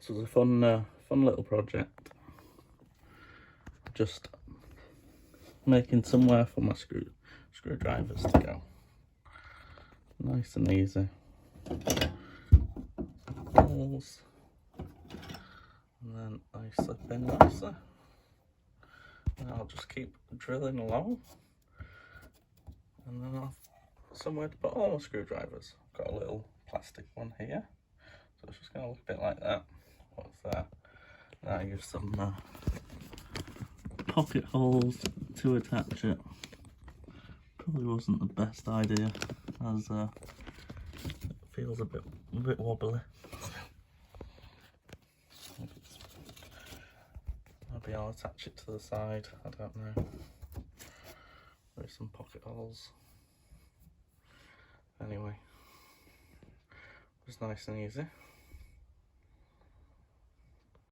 This was a fun little project. Just making somewhere for my screwdrivers to go. Nice and easy. Holes, and then I slip in nicely. And I'll just keep drilling along, and then I'll have somewhere to put all my screwdrivers. I've got a little plastic one here, so it's just going to look a bit like that. What's that? Now I use some pocket holes to attach it. Probably wasn't the best idea, as it feels a bit wobbly. Maybe I'll attach it to the side, I don't know. There's some pocket holes. Anyway, it was nice and easy.